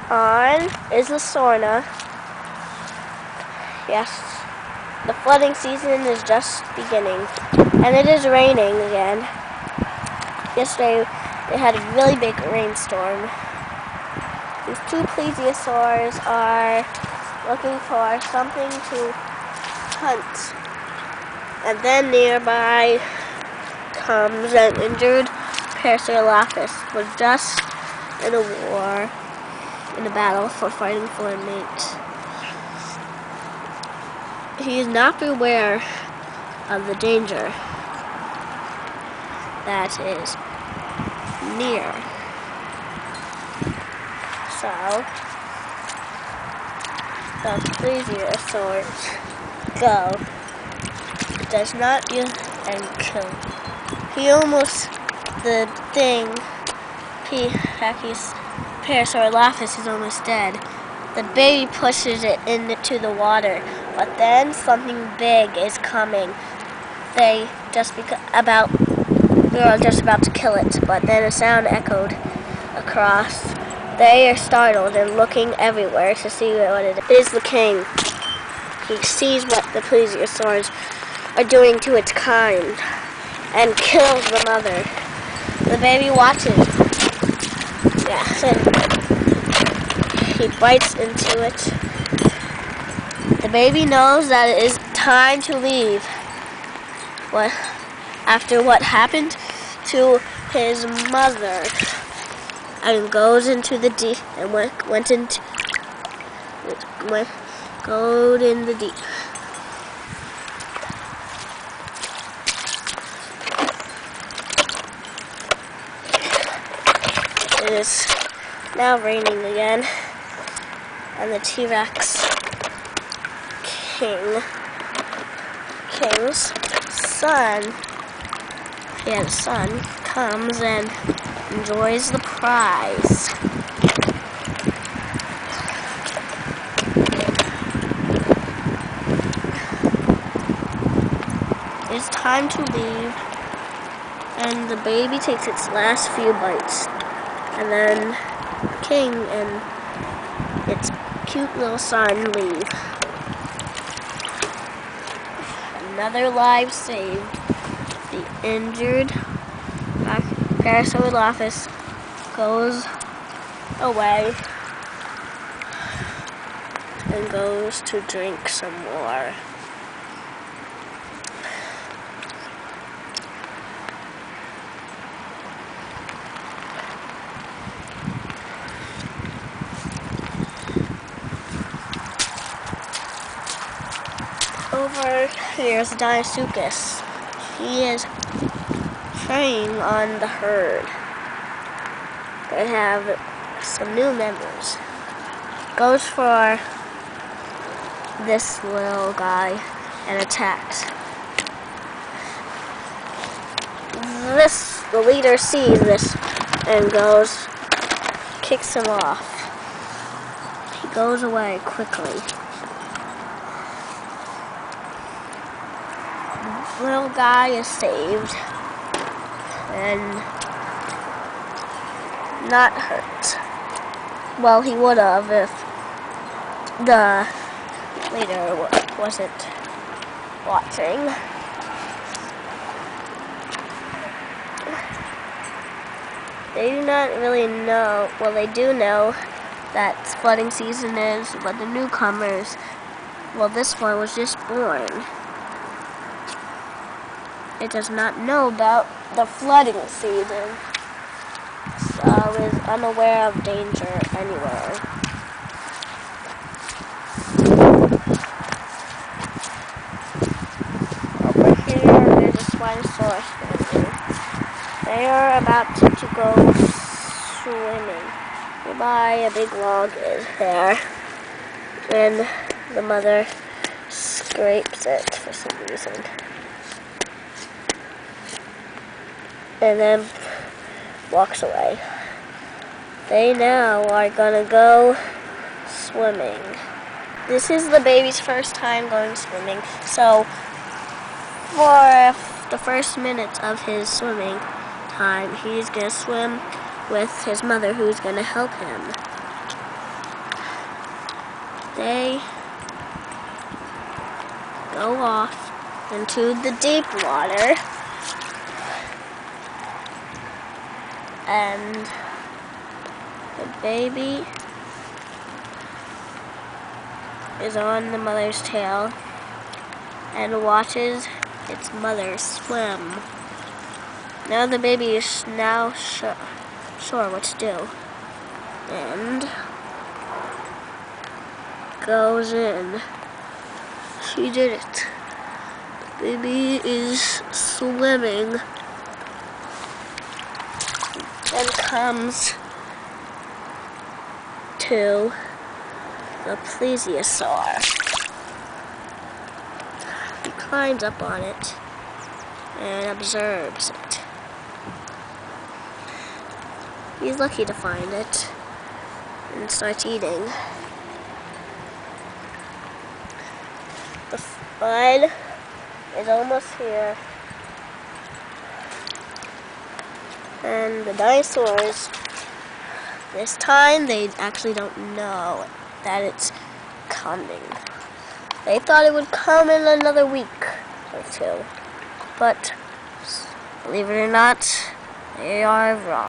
on is the sauna. Yes, the flooding season is just beginning, and it is raining again. Yesterday, they had a really big rainstorm. These two plesiosaurs are looking for something to hunt. And then nearby comes an injured Parasaurolophus, was just in a war, in a battle for fighting for a mate. He is not aware of the danger that is near. So, the plesiosaurs go. It does not use and kill. He almost, the thing, Parasaurolophus is almost dead. The baby pushes it into the water, but then something big is coming. They were just about to kill it, but then a sound echoed across. They are startled and looking everywhere to see what it is. It is the king. He sees what the plesiosaurs are doing to its kind and kills the mother. The baby watches. Yes, and he bites into it. The baby knows that it is time to leave. After what happened to his mother, and goes into the deep and went in the deep. It is now raining again, and the T-Rex king's son, he has a son, comes and enjoys the prize. It's time to leave, and the baby takes its last few bites, and then King and its cute little son leave. Another life saved. The injured Parasaurolophus goes away and goes to drink some more. Over here is Dinosaurs. He is preying on the herd. They have some new members. Goes for this little guy and attacks. The leader sees this and kicks him off. He goes away quickly. The little guy is saved and not hurt. Well, he would have if the leader wasn't watching. They do not really know, well, they do know that flooding season is, but the newcomers, well, this one was just born. It does not know about the flooding season, so is unaware of danger anywhere. Over here is a Spinosaurus family. They are about to go swimming. Nearby a big log is there, and the mother scrapes it for some reason. And then walks away. They now are gonna go swimming. This is the baby's first time going swimming, so for the first minutes of his swimming time, he's gonna swim with his mother, who's gonna help him. they go off into the deep water, and the baby is on the mother's tail and watches its mother swim. Now the baby is now sure what to do, and goes in. She did it. The baby is swimming and comes to the plesiosaur. He climbs up on it and observes it. He's lucky to find it and starts eating. The flood is almost here, and the dinosaurs, this time they actually don't know that it's coming. They thought it would come in another week or two, but believe it or not, they are wrong.